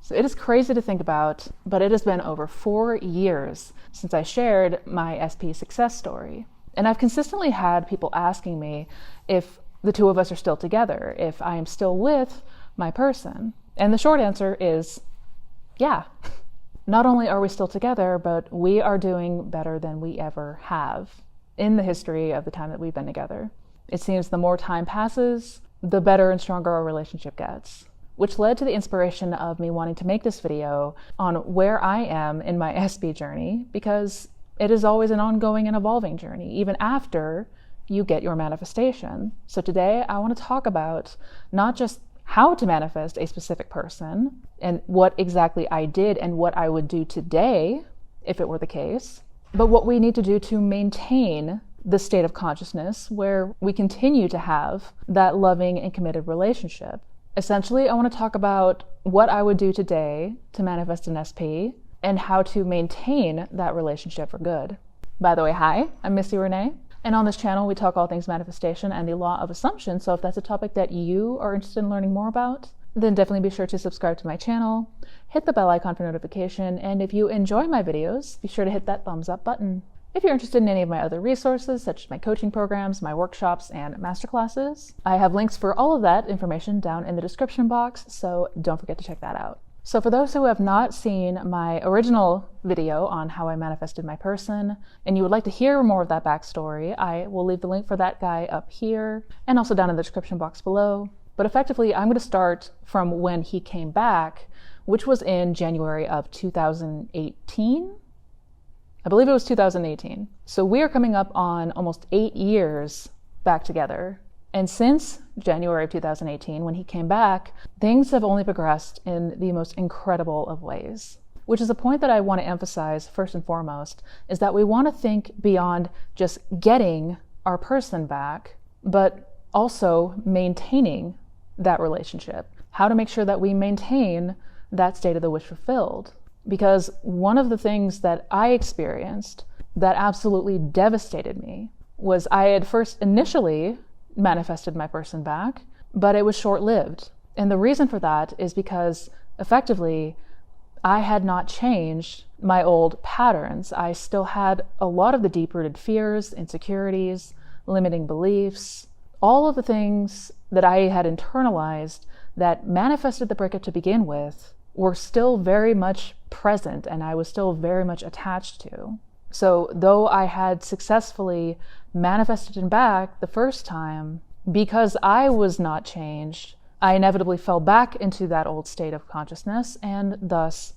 So it is crazy to think about, but it has been over 4 years since I shared my SP success story. And I've consistently had people asking me if the two of us are still together, if I am still with my person. And the short answer is, yeah. Not only are we still together, but we are doing better than we ever have in the history of the time that we've been together. It seems the more time passes, the better and stronger our relationship gets, which led to the inspiration of me wanting to make this video on where I am in my SP journey, because it is always an ongoing and evolving journey, even after you get your manifestation. So today I want to talk about not just how to manifest a specific person and what exactly I did and what I would do today if it were the case, but what we need to do to maintain the state of consciousness where we continue to have that loving and committed relationship. Essentially, I want to talk about what I would do today to manifest an SP and how to maintain that relationship for good. By the way, hi, I'm Missy Renee. And on this channel, we talk all things manifestation and the law of assumption. So if that's a topic that you are interested in learning more about, then definitely be sure to subscribe to my channel, hit the bell icon for notification, and if you enjoy my videos, be sure to hit that thumbs up button. If you're interested in any of my other resources, such as my coaching programs, my workshops, and masterclasses, I have links for all of that information down in the description box, so don't forget to check that out. So for those who have not seen my original video on how I manifested my person, and you would like to hear more of that backstory, I will leave the link for that guy up here and also down in the description box below. But effectively, I'm going to start from when he came back, which was in January of 2018. I believe it was 2018. So we are coming up on almost 8 years back together. And since January of 2018, when he came back, things have only progressed in the most incredible of ways, which is a point that I want to emphasize first and foremost, is that we want to think beyond just getting our person back, but also maintaining that relationship. How to make sure that we maintain that state of the wish fulfilled. Because one of the things that I experienced that absolutely devastated me was I had first initially manifested my person back, but it was short-lived. And the reason for that is because effectively I had not changed my old patterns. I still had a lot of the deep-rooted fears, insecurities, limiting beliefs, all of the things that I had internalized that manifested the breakup to begin with were still very much present and I was still very much attached to. So though I had successfully manifested him back the first time, because I was not changed, I inevitably fell back into that old state of consciousness, and thus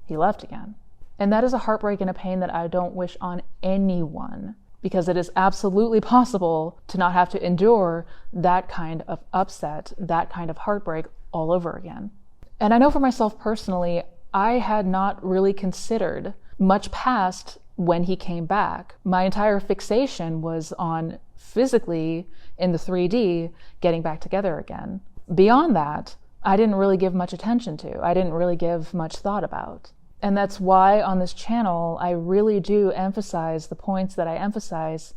he left again. And that is a heartbreak and a pain that I don't wish on anyone, because it is absolutely possible to not have to endure that kind of upset, that kind of heartbreak all over again. And I know for myself personally, I had not really considered much past when he came back. My entire fixation was on physically in the 3D getting back together again. Beyond that, I didn't really give much attention to. I didn't really give much thought about. And that's why on this channel, I really do emphasize the points that I emphasize,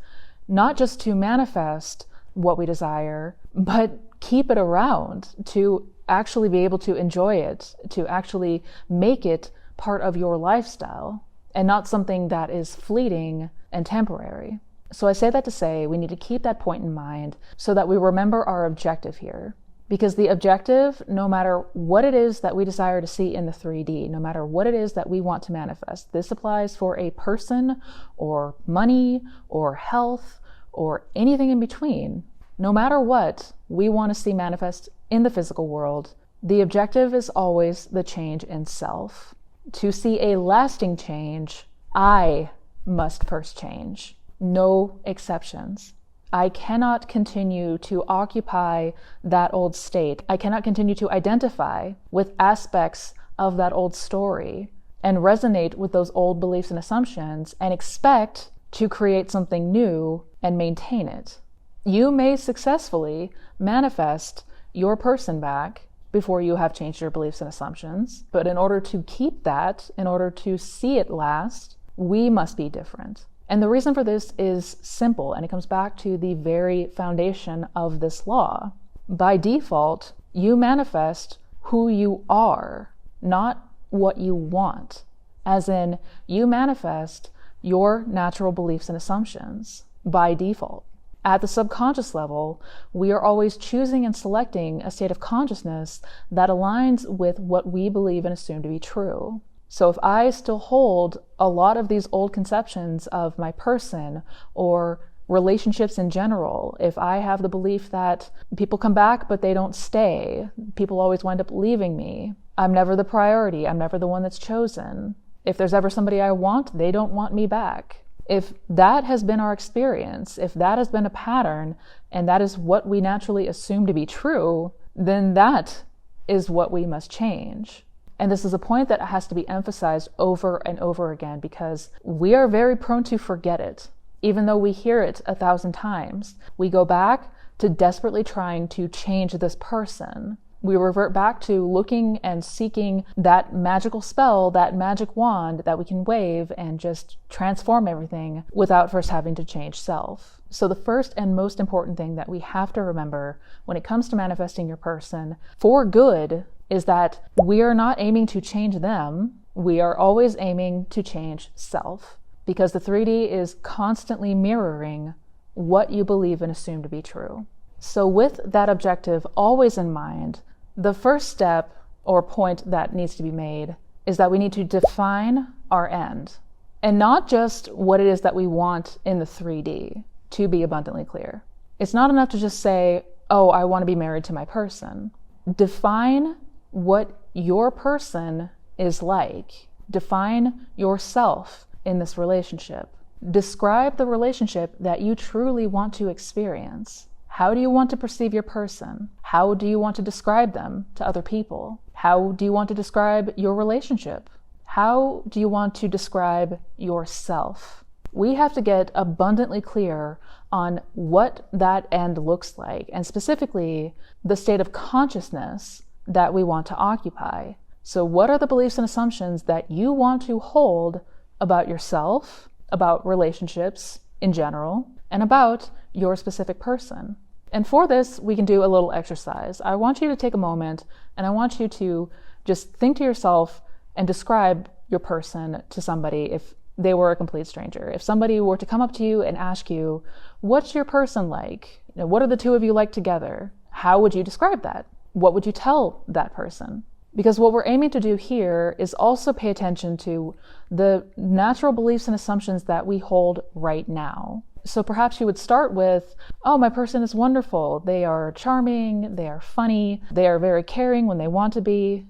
not just to manifest what we desire, but keep it around to actually be able to enjoy it, to actually make it part of your lifestyle and not something that is fleeting and temporary. So I say that to say we need to keep that point in mind so that we remember our objective here. Because the objective, no matter what it is that we desire to see in the 3D, no matter what it is that we want to manifest, this applies for a person or money or health or anything in between. No matter what we want to see manifest in the physical world, the objective is always the change in self. To see a lasting change, I must first change. No exceptions. I cannot continue to occupy that old state. I cannot continue to identify with aspects of that old story and resonate with those old beliefs and assumptions and expect to create something new and maintain it. You may successfully manifest your person back before you have changed your beliefs and assumptions, but in order to keep that, in order to see it last, we must be different. And the reason for this is simple, and it comes back to the very foundation of this law. By default, you manifest who you are. not what you want. As in, you manifest your natural beliefs and assumptions by default. At the subconscious level, we are always choosing and selecting a state of consciousness that aligns with what we believe and assume to be true. So if I still hold a lot of these old conceptions of my person or relationships in general, if I have the belief that people come back but they don't stay, people always wind up leaving me, I'm never the priority, I'm never the one that's chosen, if there's ever somebody I want, they don't want me back. If that has been our experience, if that has been a pattern, and that is what we naturally assume to be true, then that is what we must change. And this is a point that has to be emphasized over and over again because we are very prone to forget it. Even though we hear it 1,000 times, we go back to desperately trying to change this person. We revert back to looking and seeking that magical spell, that magic wand that we can wave and just transform everything without first having to change self. So the first and most important thing that we have to remember when it comes to manifesting your person for good is that we are not aiming to change them. We are always aiming to change self, because the 3D is constantly mirroring what you believe and assume to be true. So with that objective always in mind, the first step or point that needs to be made is that we need to define our end, and not just what it is that we want in the 3D, to be abundantly clear. It's not enough to just say, oh, I want to be married to my person. Define what your person is like. Define yourself in this relationship. Describe the relationship that you truly want to experience. How do you want to perceive your person? How do you want to describe them to other people? How do you want to describe your relationship? How do you want to describe yourself? We have to get abundantly clear on what that end looks like, and specifically the state of consciousness that we want to occupy. So what are the beliefs and assumptions that you want to hold about yourself, about relationships in general, and about your specific person? And for this, we can do a little exercise. I want you to take a moment and I want you to just think to yourself and describe your person to somebody if they were a complete stranger. If somebody were to come up to you and ask you, what's your person like? What are the two of you like together? How would you describe that? What would you tell that person? Because what we're aiming to do here is also pay attention to the natural beliefs and assumptions that we hold right now. So perhaps you would start with, oh, my person is wonderful. They are charming, they are funny, they are very caring when they want to be,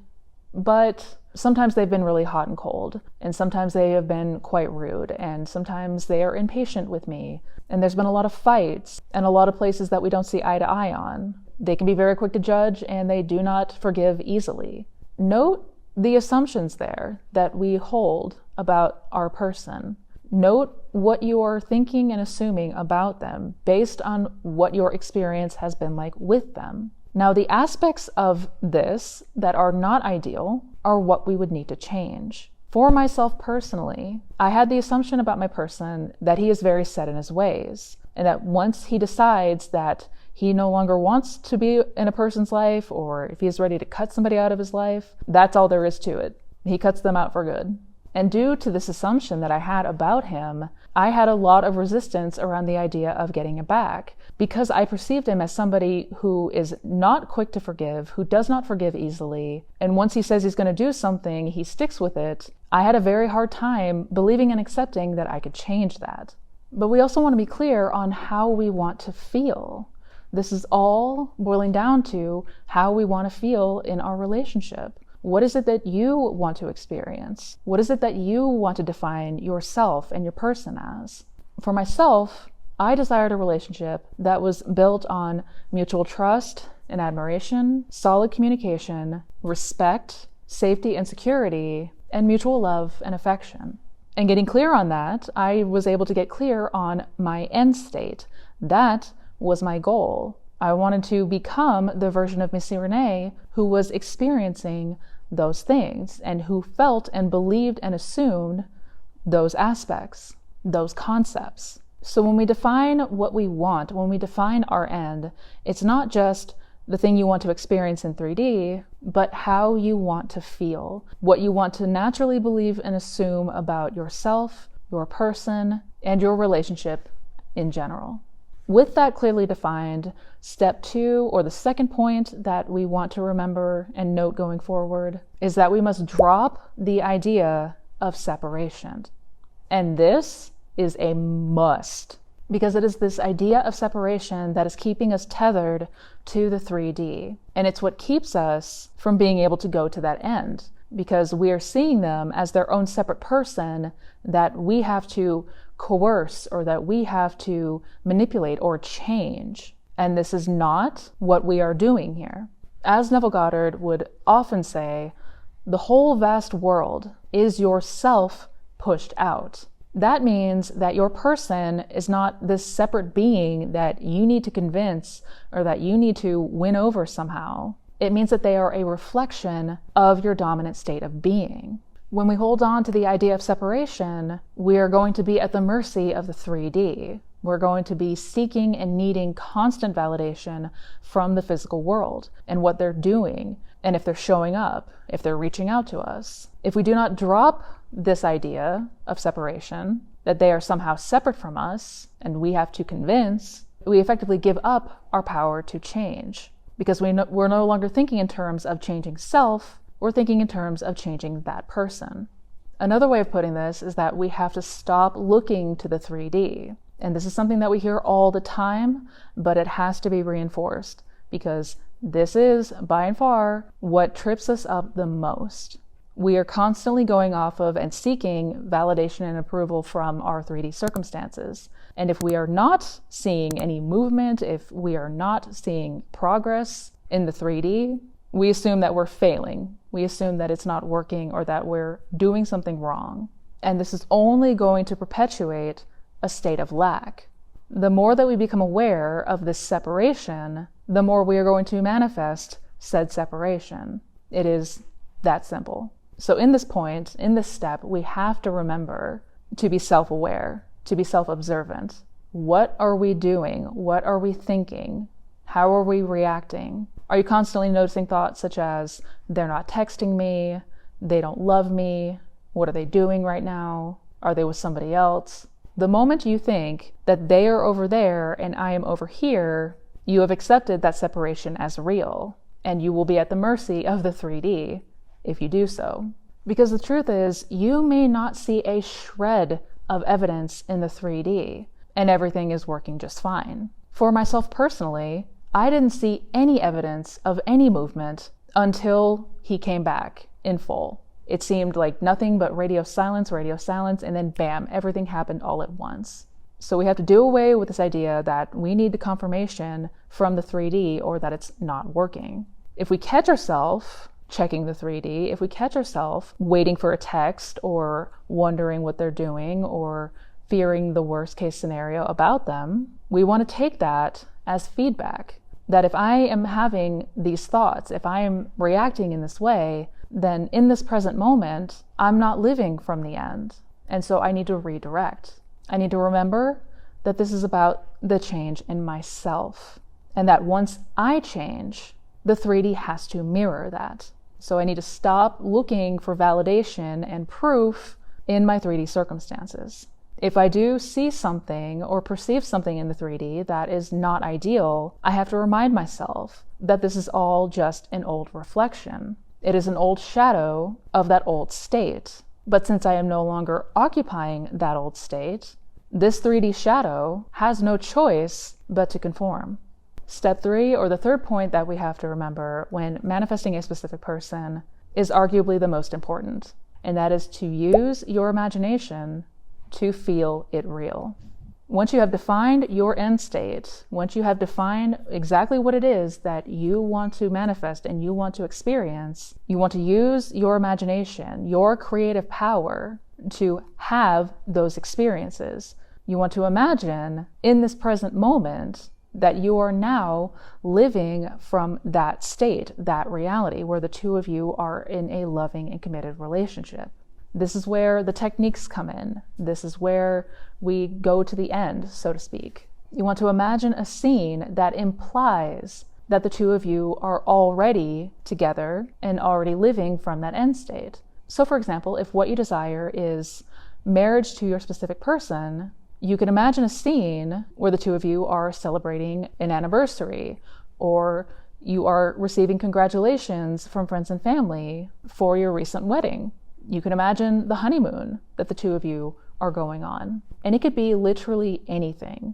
but sometimes they've been really hot and cold, and sometimes they have been quite rude, and sometimes they are impatient with me, and there's been a lot of fights, and a lot of places that we don't see eye to eye on. They can be very quick to judge, and they do not forgive easily. Note the assumptions there that we hold about our person. Note what you are thinking and assuming about them based on what your experience has been like with them. Now, the aspects of this that are not ideal are what we would need to change. For myself personally, I had the assumption about my person that he is very set in his ways, and that once he decides that he no longer wants to be in a person's life, or if he's ready to cut somebody out of his life, that's all there is to it. He cuts them out for good. And due to this assumption that I had about him, I had a lot of resistance around the idea of getting it back, because I perceived him as somebody who is not quick to forgive, who does not forgive easily, and once he says he's going to do something, he sticks with it. I had a very hard time believing and accepting that I could change that. But we also want to be clear on how we want to feel. This is all boiling down to how we want to feel in our relationship. What is it that you want to experience? What is it that you want to define yourself and your person as? For myself, I desired a relationship that was built on mutual trust and admiration, solid communication, respect, safety and security, and mutual love and affection. And getting clear on that, I was able to get clear on my end state. That was my goal. I wanted to become the version of Missy Renee who was experiencing those things and who felt and believed and assumed those aspects, those concepts. So when we define what we want, when we define our end, it's not just the thing you want to experience in 3D, but how you want to feel, what you want to naturally believe and assume about yourself, your person, and your relationship in general. With that clearly defined, step 2, or the second point that we want to remember and note going forward, is that we must drop the idea of separation. And this is a must, because it is this idea of separation that is keeping us tethered to the 3D. And it's what keeps us from being able to go to that end, because we are seeing them as their own separate person that we have to coerce or that we have to manipulate or change. And this is not what we are doing here. As Neville Goddard would often say, the whole vast world is yourself pushed out. That means that your person is not this separate being that you need to convince or that you need to win over somehow. It means that they are a reflection of your dominant state of being. When we hold on to the idea of separation, we are going to be at the mercy of the 3D. We're going to be seeking and needing constant validation from the physical world and what they're doing, and if they're showing up, if they're reaching out to us. If we do not drop this idea of separation, that they are somehow separate from us and we have to convince, we effectively give up our power to change, because we're no longer thinking in terms of changing self, we're thinking in terms of changing that person. Another way of putting this is that we have to stop looking to the 3D. And this is something that we hear all the time, but it has to be reinforced, because this is, by and far, what trips us up the most. We are constantly going off of and seeking validation and approval from our 3D circumstances. And if we are not seeing any movement, if we are not seeing progress in the 3D, we assume that we're failing. We assume that it's not working or that we're doing something wrong. And this is only going to perpetuate a state of lack. The more that we become aware of this separation, the more we are going to manifest said separation. It is that simple. So in this point, in this step, we have to remember to be self-aware, to be self-observant. What are we doing? What are we thinking? How are we reacting? Are you constantly noticing thoughts such as, they're not texting me, they don't love me, what are they doing right now? Are they with somebody else? The moment you think that they are over there and I am over here, you have accepted that separation as real, and you will be at the mercy of the 3D if you do so. Because the truth is, you may not see a shred of evidence in the 3D, and everything is working just fine. For myself personally, I didn't see any evidence of any movement until he came back in full. It seemed like nothing but radio silence, and then bam, everything happened all at once. So we have to do away with this idea that we need the confirmation from the 3D or that it's not working. If we catch ourselves checking the 3D, if we catch ourselves waiting for a text or wondering what they're doing or fearing the worst case scenario about them, we want to take that as feedback. That if I am having these thoughts, if I am reacting in this way, then in this present moment, I'm not living from the end. And so I need to redirect. I need to remember that this is about the change in myself. And that once I change, the 3D has to mirror that. So I need to stop looking for validation and proof in my 3D circumstances. If I do see something or perceive something in the 3D that is not ideal, I have to remind myself that this is all just an old reflection. It is an old shadow of that old state. But since I am no longer occupying that old state, this 3D shadow has no choice but to conform. Step 3, or the third point that we have to remember when manifesting a specific person, is arguably the most important, and that is to use your imagination to feel it real. Once you have defined your end state, once you have defined exactly what it is that you want to manifest and you want to experience, you want to use your imagination, your creative power to have those experiences. You want to imagine in this present moment that you are now living from that state, that reality, where the two of you are in a loving and committed relationship. This is where the techniques come in. This is where we go to the end, so to speak. You want to imagine a scene that implies that the two of you are already together and already living from that end state. So for example, if what you desire is marriage to your specific person, you can imagine a scene where the two of you are celebrating an anniversary, or you are receiving congratulations from friends and family for your recent wedding. You can imagine the honeymoon that the two of you are going on. And it could be literally anything.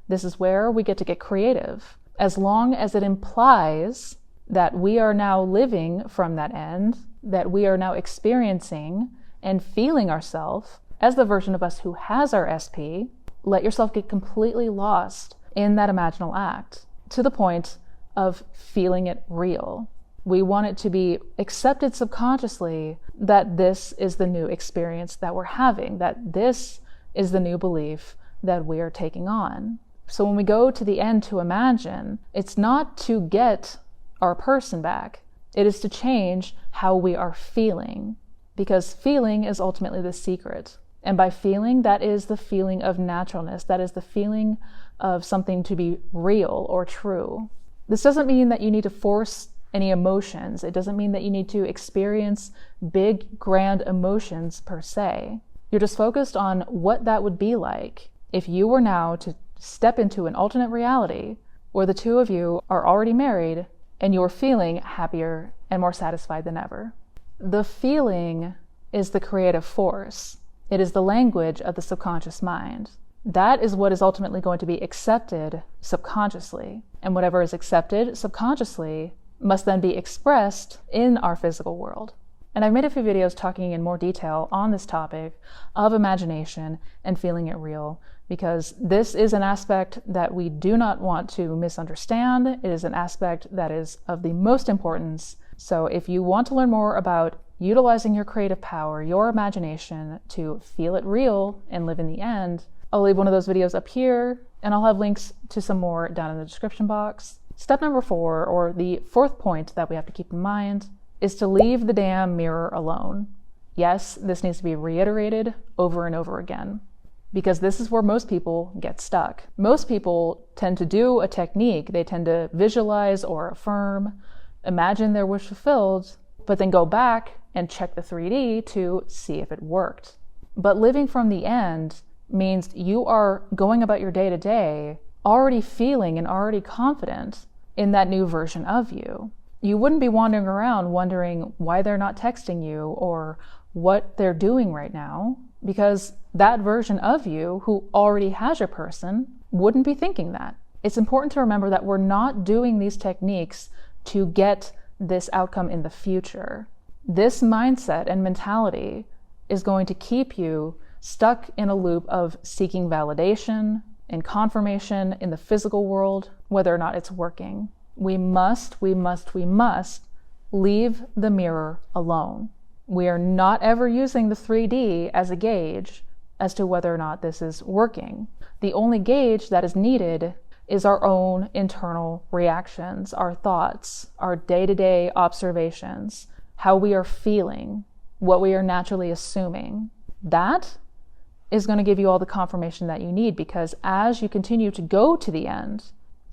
This is where we get to get creative, as long as it implies that we are now living from that end, that we are now experiencing and feeling ourselves as the version of us who has our SP. Let yourself get completely lost in that imaginal act to the point of feeling it real. We want it to be accepted subconsciously that this is the new experience that we're having, that this is the new belief that we are taking on. So when we go to the end to imagine, it's not to get our person back. It is to change how we are feeling, because feeling is ultimately the secret. And by feeling, that is the feeling of naturalness. That is the feeling of something to be real or true. This doesn't mean that you need to force any emotions. It doesn't mean that you need to experience big, grand emotions per se. You're just focused on what that would be like if you were now to step into an alternate reality where the two of you are already married and you're feeling happier and more satisfied than ever. The feeling is the creative force. It is the language of the subconscious mind. That is what is ultimately going to be accepted subconsciously. And whatever is accepted subconsciously must then be expressed in our physical world. And I've made a few videos talking in more detail on this topic of imagination and feeling it real, because this is an aspect that we do not want to misunderstand. It is an aspect that is of the most importance. So if you want to learn more about utilizing your creative power, your imagination to feel it real and live in the end, I'll leave one of those videos up here, and I'll have links to some more down in the description box. Step number 4, or the fourth point that we have to keep in mind, is to leave the damn mirror alone. Yes, this needs to be reiterated over and over again, because this is where most people get stuck. Most people tend to do a technique. They tend to visualize or affirm, imagine their wish fulfilled, but then go back and check the 3D to see if it worked. But living from the end means you are going about your day-to-day already feeling and already confident in that new version of you. You wouldn't be wandering around wondering why they're not texting you or what they're doing right now, because that version of you who already has your person wouldn't be thinking that. It's important to remember that we're not doing these techniques to get this outcome in the future. This mindset and mentality is going to keep you stuck in a loop of seeking validation and confirmation in the physical world, whether or not it's working. We must leave the mirror alone. We are not ever using the 3D as a gauge as to whether or not this is working. The only gauge that is needed is our own internal reactions, our thoughts, our day-to-day observations, how we are feeling, what we are naturally assuming. That is going to give you all the confirmation that you need, because as you continue to go to the end,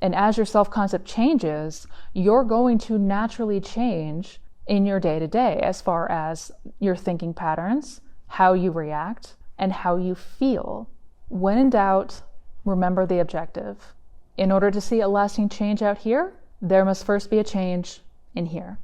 and as your self-concept changes, you're going to naturally change in your day-to-day as far as your thinking patterns, how you react, and how you feel. When in doubt, remember the objective. In order to see a lasting change out here, there must first be a change in here.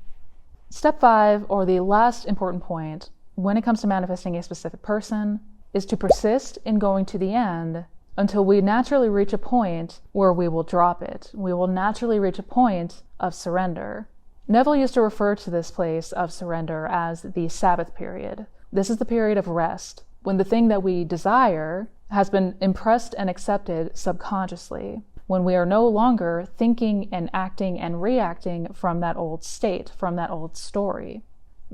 Step 5, or the last important point when it comes to manifesting a specific person, is to persist in going to the end until we naturally reach a point where we will drop it. We will naturally reach a point of surrender. Neville used to refer to this place of surrender as the Sabbath period. This is the period of rest, when the thing that we desire has been impressed and accepted subconsciously, when we are no longer thinking and acting and reacting from that old state, from that old story.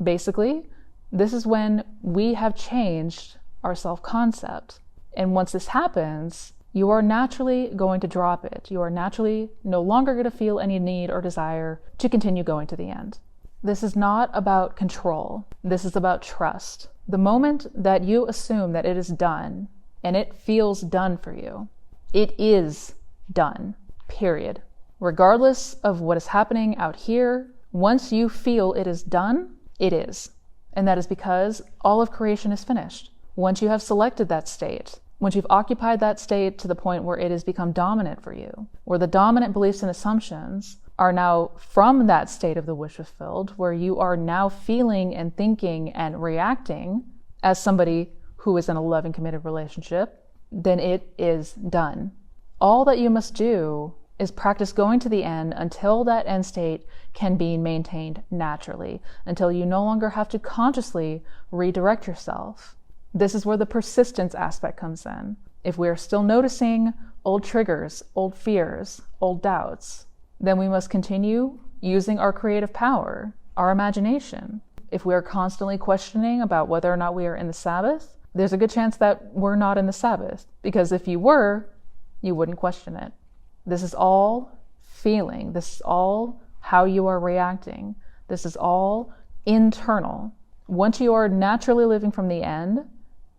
Basically, this is when we have changed our self-concept. And once this happens, you are naturally going to drop it. You are naturally no longer going to feel any need or desire to continue going to the end. This is not about control. This is about trust. The moment that you assume that it is done, and it feels done for you, it is done, period. Regardless of what is happening out here, once you feel it is done, it is. And that is because all of creation is finished. Once you have selected that state, once you've occupied that state to the point where it has become dominant for you, where the dominant beliefs and assumptions are now from that state of the wish fulfilled, where you are now feeling and thinking and reacting as somebody who is in a loving, committed relationship, then it is done. All that you must do is practice going to the end until that end state can be maintained naturally, until you no longer have to consciously redirect yourself. This is where the persistence aspect comes in. If we are still noticing old triggers, old fears, old doubts, then we must continue using our creative power, our imagination. If we are constantly questioning about whether or not we are in the Sabbath, there's a good chance that we're not in the Sabbath, because if you were, you wouldn't question it. This is all feeling. This is all how you are reacting. This is all internal. Once you are naturally living from the end,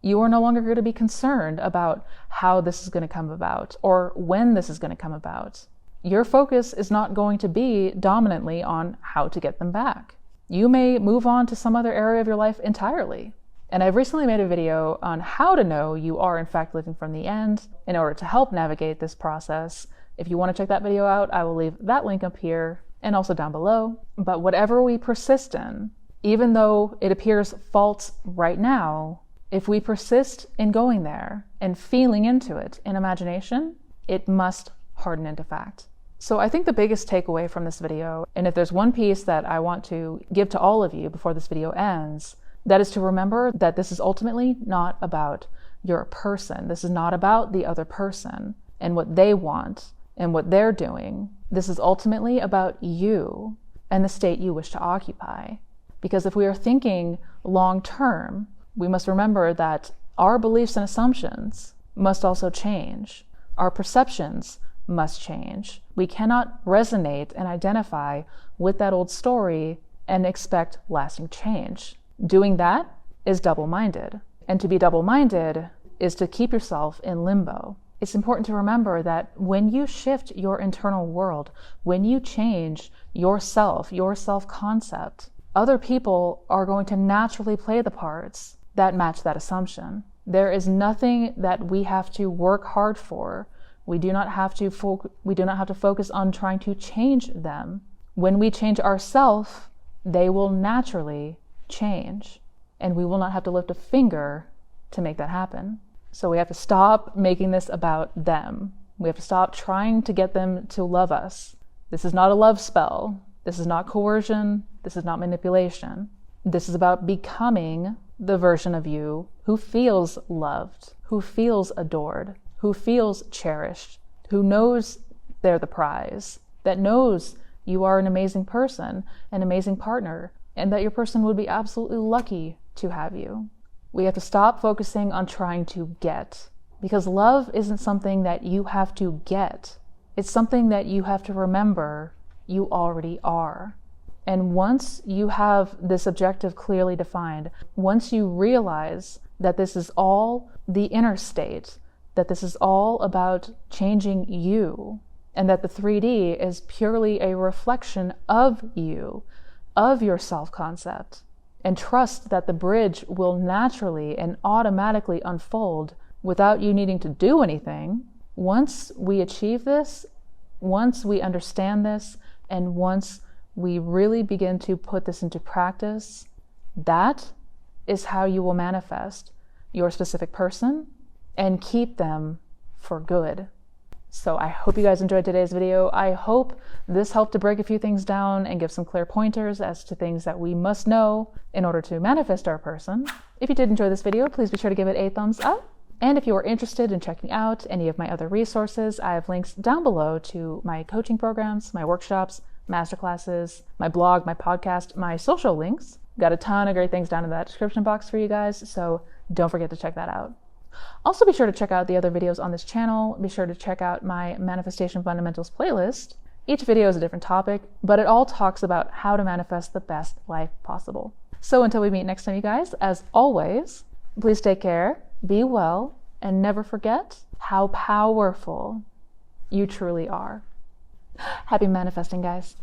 you are no longer going to be concerned about how this is going to come about or when this is going to come about. Your focus is not going to be dominantly on how to get them back. You may move on to some other area of your life entirely. And I've recently made a video on how to know you are in fact living from the end in order to help navigate this process. If you want to check that video out, I will leave that link up here and also down below. But whatever we persist in, even though it appears false right now, if we persist in going there and feeling into it in imagination, it must harden into fact. So I think the biggest takeaway from this video, and if there's one piece that I want to give to all of you before this video ends, that is to remember that this is ultimately not about your person. This is not about the other person and what they want and what they're doing. This is ultimately about you and the state you wish to occupy. Because if we are thinking long term, we must remember that our beliefs and assumptions must also change. Our perceptions must change. We cannot resonate and identify with that old story and expect lasting change. Doing that is double-minded. And to be double-minded is to keep yourself in limbo. It's important to remember that when you shift your internal world, when you change yourself, your self-concept, other people are going to naturally play the parts that match that assumption. There is nothing that we have to work hard for. We do not have to focus on trying to change them. When we change ourselves, they will naturally change, and we will not have to lift a finger to make that happen. So we have to stop making this about them. We have to stop trying to get them to love us. This is not a love spell. This is not coercion. This is not manipulation. This is about becoming the version of you who feels loved, who feels adored, who feels cherished, who knows they're the prize, that knows you are an amazing person, an amazing partner, and that your person would be absolutely lucky to have you. We have to stop focusing on trying to get, because love isn't something that you have to get. It's something that you have to remember you already are. And once you have this objective clearly defined, once you realize that this is all the inner state, that this is all about changing you, and that the 3D is purely a reflection of you, of your self-concept, and trust that the bridge will naturally and automatically unfold without you needing to do anything. Once we achieve this, once we understand this, and once we really begin to put this into practice, that is how you will manifest your specific person and keep them for good. So I hope you guys enjoyed today's video. I hope this helped to break a few things down and give some clear pointers as to things that we must know in order to manifest our person. If you did enjoy this video, please be sure to give it a thumbs up. And if you are interested in checking out any of my other resources, I have links down below to my coaching programs, my workshops, masterclasses, my blog, my podcast, my social links. Got a ton of great things down in that description box for you guys, so don't forget to check that out. Also, be sure to check out the other videos on this channel. Be sure to check out my Manifestation Fundamentals playlist. Each video is a different topic, but it all talks about how to manifest the best life possible. So until we meet next time, you guys, as always, please take care, be well, and never forget how powerful you truly are. Happy manifesting, guys.